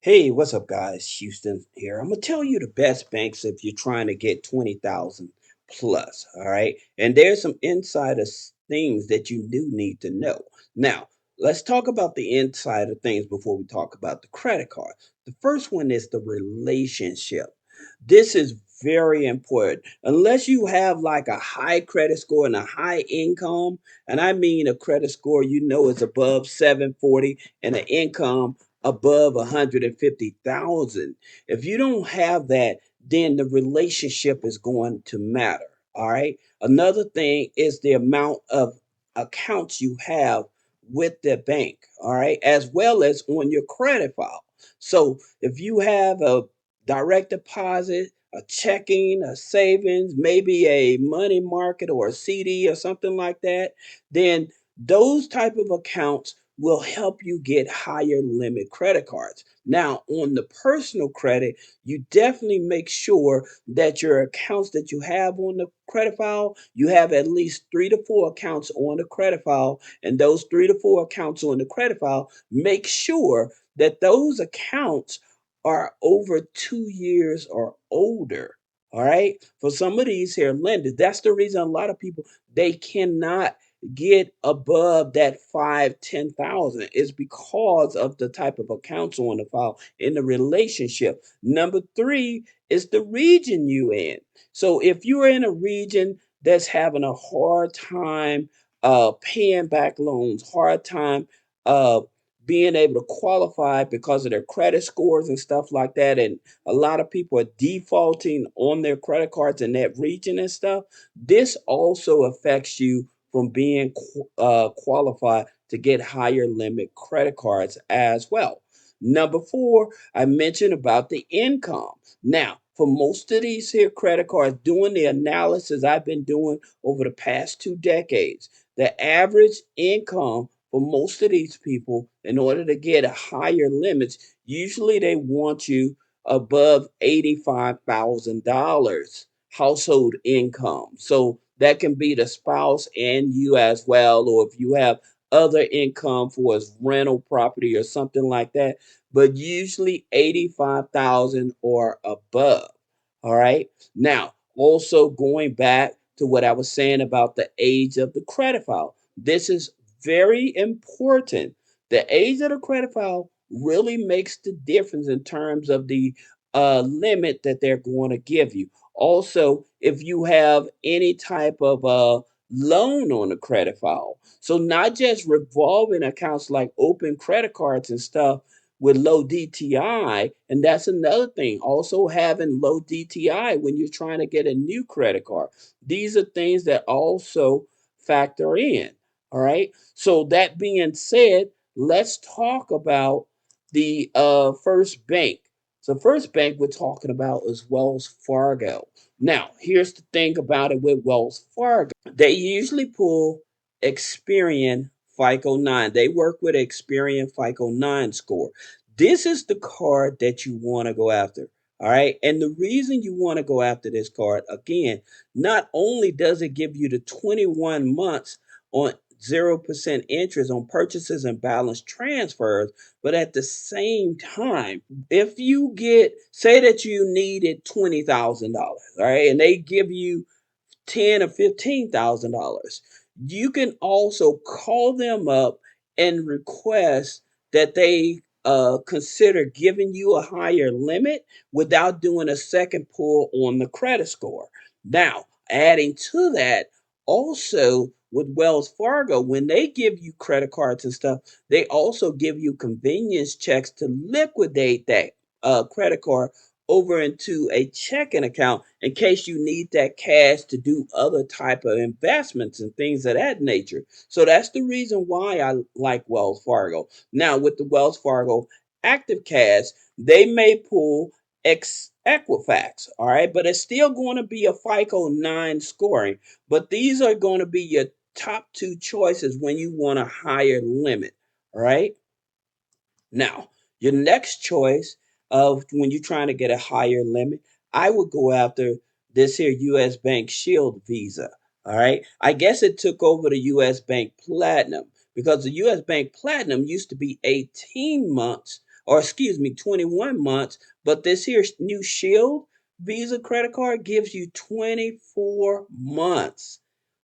Hey, what's up, guys? Houston here. I'm gonna tell you the best banks if you're trying to get 20,000 plus. All right, and there's some insider things that you do need to know. Now, let's talk about the insider things before we talk about the credit card. The first one is the relationship. This is very important. Unless you have like a high credit score and a high income, and I mean a credit score is above 740 and an income above 150,000. If you don't have that, then the relationship is going to matter. All right. Another thing is the amount of accounts you have with the bank. All right. As well as on your credit file. So if you have a direct deposit, a checking, a savings, maybe a money market or a CD or something like that, then those type of accounts will help you get higher limit credit cards. Now, on the personal credit, you definitely make sure that your accounts that you have on the credit file, you have at least 3 to 4 accounts on the credit file. And those 3 to 4 accounts on the credit file, make sure that those accounts are over 2 years or older. All right. For some of these here lenders, that's the reason a lot of people they cannot get above that 5, 10,000 is because of the type of accounts on the file in the relationship. Number three is the region you in. So if you're in a region that's having a hard time paying back loans, hard time uh being able to qualify because of their credit scores and stuff like that, and a lot of people are defaulting on their credit cards in that region and stuff, this also affects you from being qualified to get higher limit credit cards as well. Number four, I mentioned about the income. Now, for most of these here credit cards, doing the analysis I've been doing over the past 2 decades, the average income for most of these people, in order to get higher limits, usually they want you above $85,000 household income. So that can be the spouse and you as well, or if you have other income for a rental property or something like that, but usually 85,000 or above. All right. Now, also going back to what I was saying about the age of the credit file. This is very important. The age of the credit file really makes the difference in terms of the limit that they're going to give you. Also, if you have any type of loan on the credit file. So not just revolving accounts like open credit cards and stuff with low DTI, and that's another thing. Also having low DTI when you're trying to get a new credit card. These are things that also factor in. All right. So that being said, let's talk about the first bank. So first bank we're talking about is Wells Fargo. Now, here's the thing about it with Wells Fargo. They usually pull Experian FICO 9. They work with Experian FICO 9 score. This is the card that you want to go after. All right. And the reason you want to go after this card, again, not only does it give you the 21 months on 0% interest on purchases and balance transfers, but at the same time, if you get, say that you needed $20,000, all right, and they give you 10 or 15,000 dollars. You can also call them up and request that they consider giving you a higher limit without doing a second pull on the credit score. Now, adding to that, also with Wells Fargo, when they give you credit cards and stuff, they also give you convenience checks to liquidate that credit card over into a checking account in case you need that cash to do other type of investments and things of that nature. So that's the reason why I like Wells Fargo. Now with the Wells Fargo active cash, they may pull Equifax, all right, but it's still going to be a FICO 9 scoring. But these are going to be your top two choices when you want a higher limit, all right? Now, your next choice of when you're trying to get a higher limit, I would go after this here US Bank Shield Visa. All right. I guess it took over the US Bank Platinum because the US Bank Platinum used to be 18 months or excuse me, 21 months. But this here new Shield Visa credit card gives you 24 months.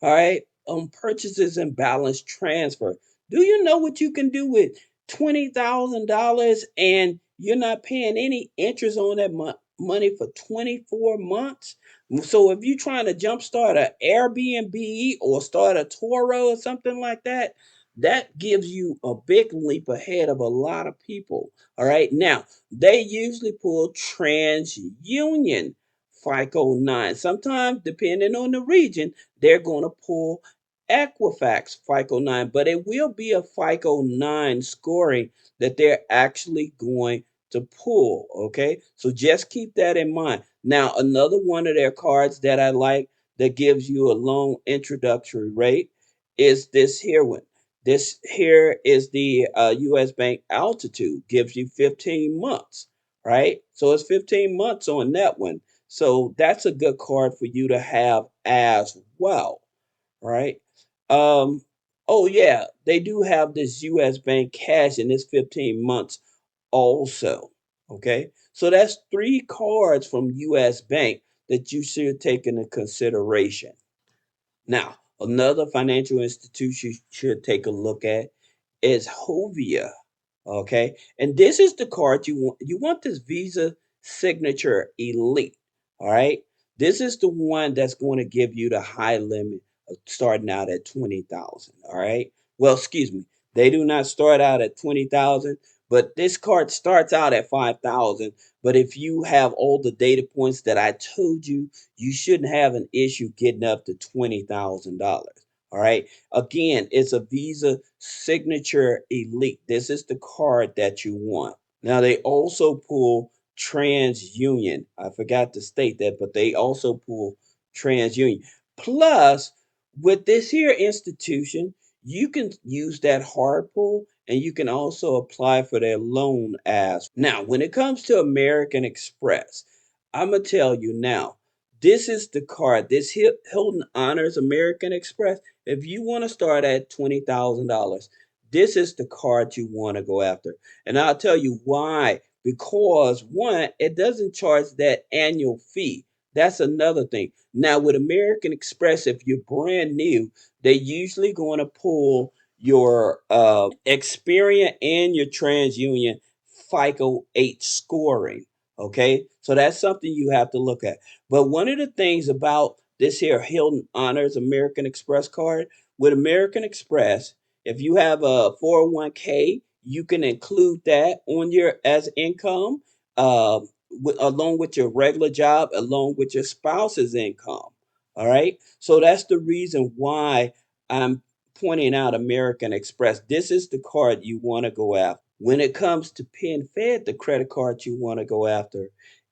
All right, on purchases and balance transfer. Do you know what you can do with $20,000 and you're not paying any interest on that money for 24 months? So if you're trying to jumpstart an Airbnb or start a Toro or something like that, that gives you a big leap ahead of a lot of people. All right. Now, they usually pull TransUnion FICO 9. Sometimes, depending on the region, they're going to pull Equifax FICO 9, but it will be a FICO 9 scoring that they're actually going to pull. Okay. So just keep that in mind. Now, another one of their cards that I like that gives you a loan introductory rate is this here one. This here is the U.S. Bank Altitude, gives you 15 months, right? So it's 15 months on that one. So that's a good card for you to have as well, right? Um, oh yeah, they do have this U.S. Bank Cash in this 15 months also. Okay, so that's three cards from U.S. Bank that you should take into consideration. Now, another financial institution you should take a look at is Jovia. Okay, and this is the card you want. You want this Visa Signature Elite. All right, this is the one that's going to give you the high limit of starting out at 20,000. All right. Well, excuse me, they do not start out at 20,000, but this card starts out at 5,000. But if you have all the data points that I told you, you shouldn't have an issue getting up to $20,000. All right. Again, it's a Visa Signature Elite. This is the card that you want. Now, they also pull TransUnion. I forgot to state that, but they also pull TransUnion. Plus, with this here institution, you can use that hard pull and you can also apply for their loan as. Now, when it comes to American Express, I'm going to tell you now, this is the card. This Hilton Honors American Express. If you want to start at $20,000, this is the card you want to go after. And I'll tell you why. Because one, it doesn't charge that annual fee. That's another thing. Now, with American Express, if you're brand new, they're usually going to pull your Experian and your TransUnion FICO 8 scoring. Okay, so that's something you have to look at. But one of the things about this here Hilton Honors American Express card, with American Express, if you have a 401k, you can include that on your as income, uh, along with your regular job, along with your spouse's income. All right. So that's the reason why I'm pointing out American Express. This is the card you want to go after. When it comes to PenFed, the credit card you want to go after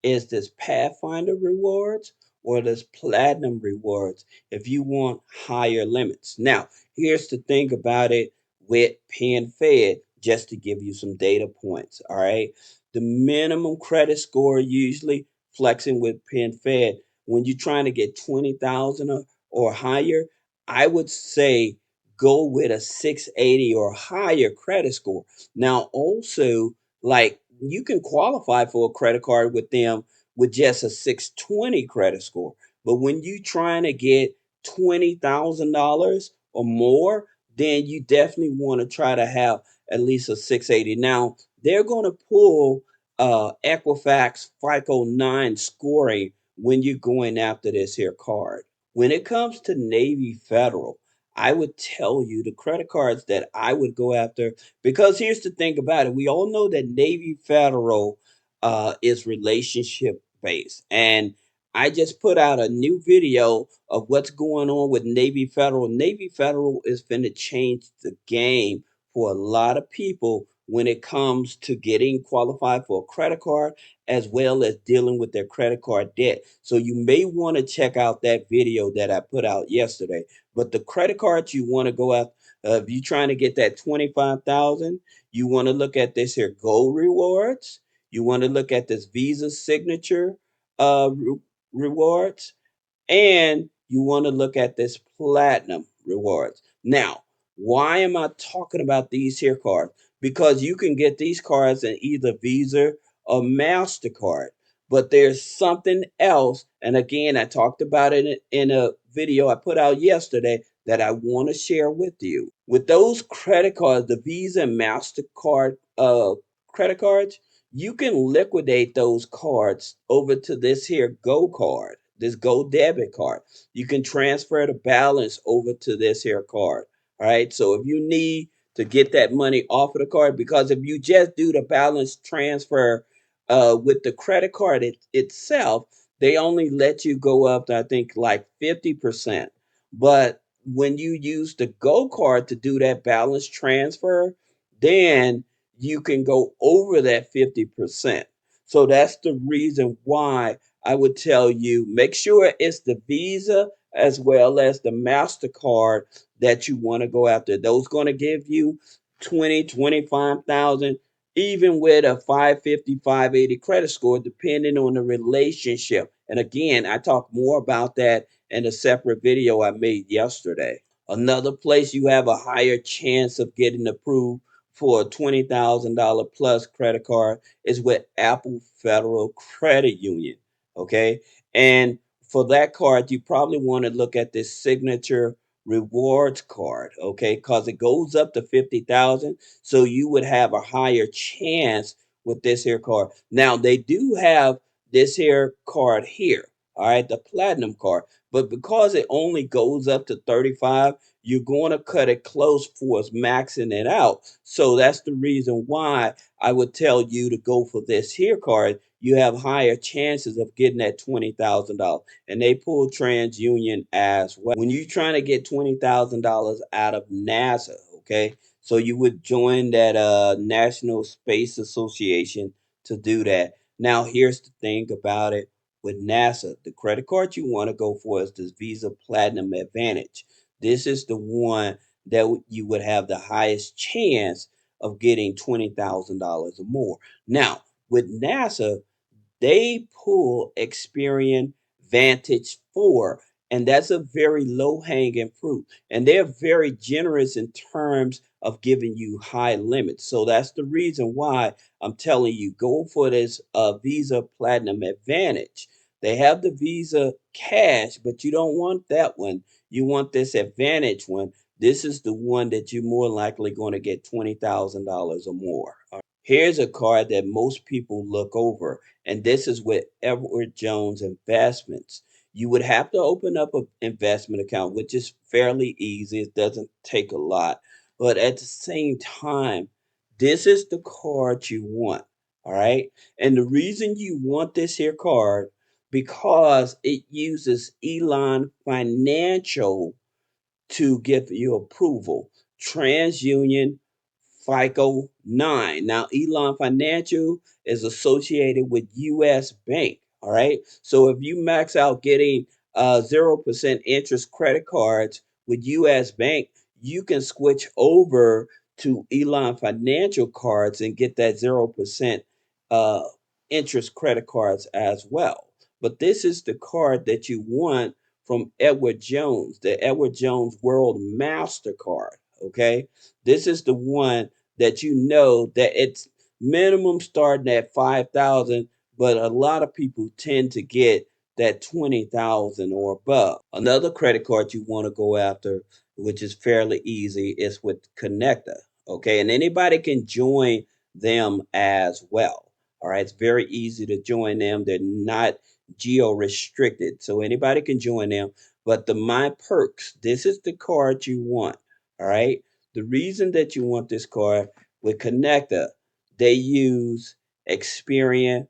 is this Pathfinder rewards or this Platinum rewards if you want higher limits. Now, here's the thing about it with PenFed, just to give you some data points. All right. The minimum credit score usually flexing with PenFed when you're trying to get 20,000 or higher, I would say go with a 680 or higher credit score. Now, also, like you can qualify for a credit card with them with just a 620 credit score. But when you trying to get $20,000 or more, then you definitely want to try to have at least a 680. Now, they're going to pull Equifax FICO 9 scoring when you're going after this here card. When it comes to Navy Federal, I would tell you the credit cards that I would go after, because here's the thing about it. We all know that Navy Federal is relationship based. And I just put out a new video of what's going on with Navy Federal. Navy Federal is going to change the game for a lot of people when it comes to getting qualified for a credit card as well as dealing with their credit card debt. So you may want to check out that video that I put out yesterday. But the credit cards you want to go out, if you're trying to get that 25,000, you want to look at this here Gold Rewards. You want to look at this Visa Signature rewards, and you want to look at this Platinum rewards. Now, why am I talking about these here cards? because you can get these cards in either Visa or MasterCard. But there's something else. And again, I talked about it in a video I put out yesterday that I want to share with you. With those credit cards, the Visa and MasterCard credit cards, you can liquidate those cards over to this here Go card, this Go debit card. You can transfer the balance over to this here card. All right. So if you need to get that money off of the card, because if you just do the balance transfer with the credit card itself, they only let you go up to, I think, like 50%. But when you use the Go card to do that balance transfer, then you can go over that 50%. So that's the reason why I would tell you make sure it's the Visa as well as the MasterCard that you want to go after. Those going to give you 20, 25,000, even with a 550, 580 credit score, depending on the relationship. And again, I talk more about that in a separate video I made yesterday. Another place you have a higher chance of getting approved for a $20,000 plus credit card is with Apple Federal Credit Union. Okay. And for that card, you probably want to look at this signature rewards card. Okay. Because it goes up to 50,000. So you would have a higher chance with this here card. Now, they do have this here card here. All right. The platinum card. But because it only goes up to 35, you're going to cut it close for us maxing it out. So that's the reason why I would tell you to go for this here card. You have higher chances of getting that $20,000. And they pull TransUnion as well. When you're trying to get $20,000 out of NASA, okay? So you would join that National Space Association to do that. Now, here's the thing about it with NASA. The credit card you want to go for is this Visa Platinum Advantage. This is the one that you would have the highest chance of getting $20,000 or more. Now, with NASA, they pull Experian Vantage 4, and that's a very low hanging fruit. And they're very generous in terms of giving you high limits. So that's the reason why I'm telling you go for this Visa Platinum Advantage. They have the Visa Cash, but you don't want that one. You want this Advantage one. This is the one that you're more likely going to get $20,000 or more. Here's a card that most people look over, and this is with Edward Jones Investments. You would have to open up an investment account, which is fairly easy. It doesn't take a lot. But at the same time, this is the card you want. All right. And the reason you want this here card, because it uses Elon Financial to give you approval. TransUnion FICO 9. Now, Elon Financial is associated with US Bank. All right. So if you max out getting 0% interest credit cards with US Bank, you can switch over to Elon Financial cards and get that 0% uh, interest credit cards as well. But this is the card that you want from Edward Jones, the Edward Jones World Mastercard. Okay. This is the one that you know that it's minimum starting at 5,000, but a lot of people tend to get that 20,000 or above. Another credit card you want to go after, which is fairly easy, is with Kinecta. Okay, and anybody can join them as well. All right, it's very easy to join them. They're not geo restricted, so anybody can join them. But the My Perks, this is the card you want. All right, the reason that you want this card with Kinecta, they use Experian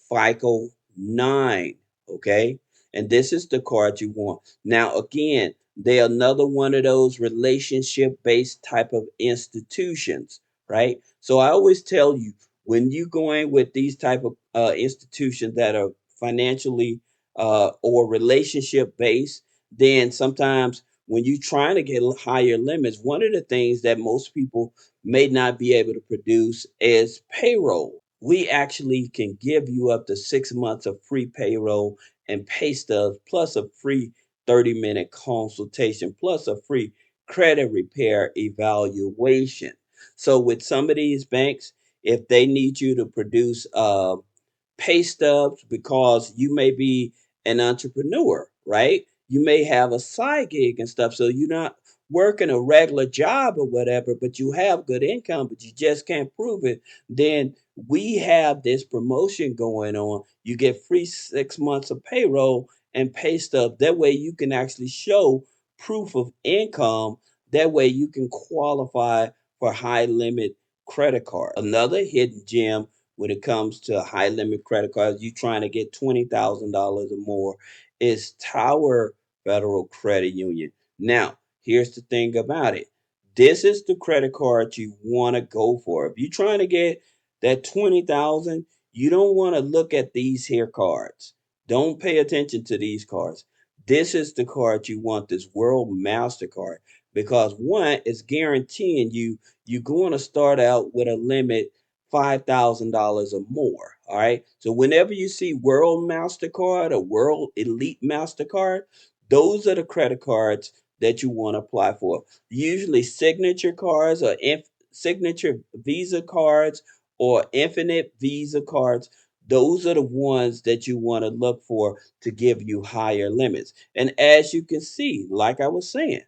FICO 9. Okay. And this is the card you want. Now, again, they're another one of those relationship based type of institutions, right? So I always tell you when you going with these type of institutions that are financially or relationship based, then sometimes when you're trying to get higher limits, one of the things that most people may not be able to produce is payroll. We actually can give you up to 6 months of free payroll and pay stubs, plus a free 30-minute consultation, plus a free credit repair evaluation. So with some of these banks, if they need you to produce pay stubs because you may be an entrepreneur, right? You may have a side gig and stuff, so you're not working a regular job or whatever, but you have good income, but you just can't prove it. Then we have this promotion going on. You get free 6 months of payroll and pay stub. That way you can actually show proof of income. That way you can qualify for high limit credit card. Another hidden gem when it comes to high limit credit cards, you trying to get $20,000 or more, is Tower Federal Credit Union. Now, here's the thing about it. This is the credit card you want to go for. If you're trying to get that 20,000, you don't want to look at these here cards. Don't pay attention to these cards. This is the card you want, this World Mastercard, because one is guaranteeing you're going to start out with a limit $5,000 or more. All right. So whenever you see World Mastercard or World Elite Mastercard, those are the credit cards that you want to apply for. Usually signature cards or signature Visa cards or infinite Visa cards. Those are the ones that you want to look for to give you higher limits. And as you can see, like I was saying,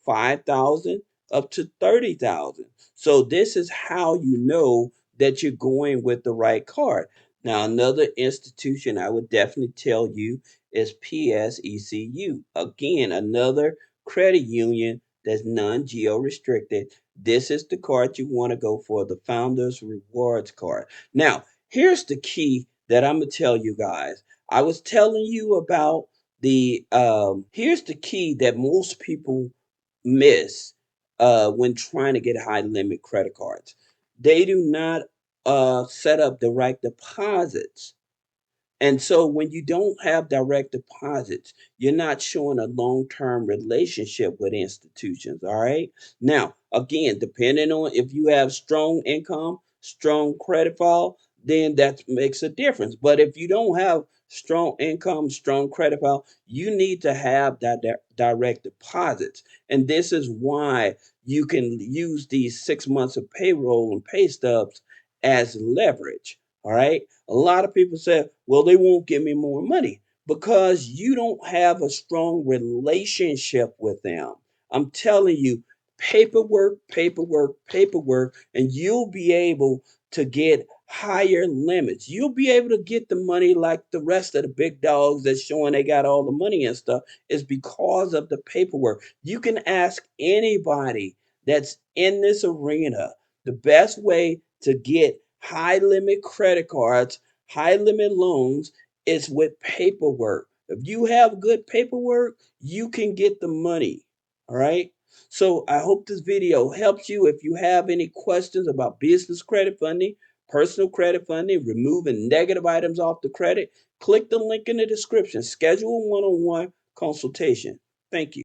5,000 up to 30,000. So this is how you know that you're going with the right card. Now, another institution I would definitely tell you is PSECU. Again, another credit union that's non-geo restricted. This is the card you want to go for, the Founders Rewards card. Now, here's the key that I'm going to tell you guys. I was telling you about here's the key that most people miss when trying to get high limit credit cards. They do not set up direct deposits. And so when you don't have direct deposits, you're not showing a long-term relationship with institutions, all right? Now, again, depending on if you have strong income, strong credit file, then that makes a difference. But if you don't have strong income, strong credit file, you need to have that direct deposits. And this is why you can use these 6 months of payroll and pay stubs as leverage, all right? A lot of people say, well, they won't give me more money because you don't have a strong relationship with them. I'm telling you, paperwork, paperwork, paperwork, and you'll be able to get higher limits. You'll be able to get the money like the rest of the big dogs that's showing they got all the money and stuff is because of the paperwork. You can ask anybody that's in this arena the best way to get high limit credit cards, high limit loans is with paperwork. If you have good paperwork, you can get the money. All right. So I hope this video helps you. If you have any questions about business credit funding, personal credit funding, removing negative items off the credit, click the link in the description. Schedule a one-on-one consultation. Thank you.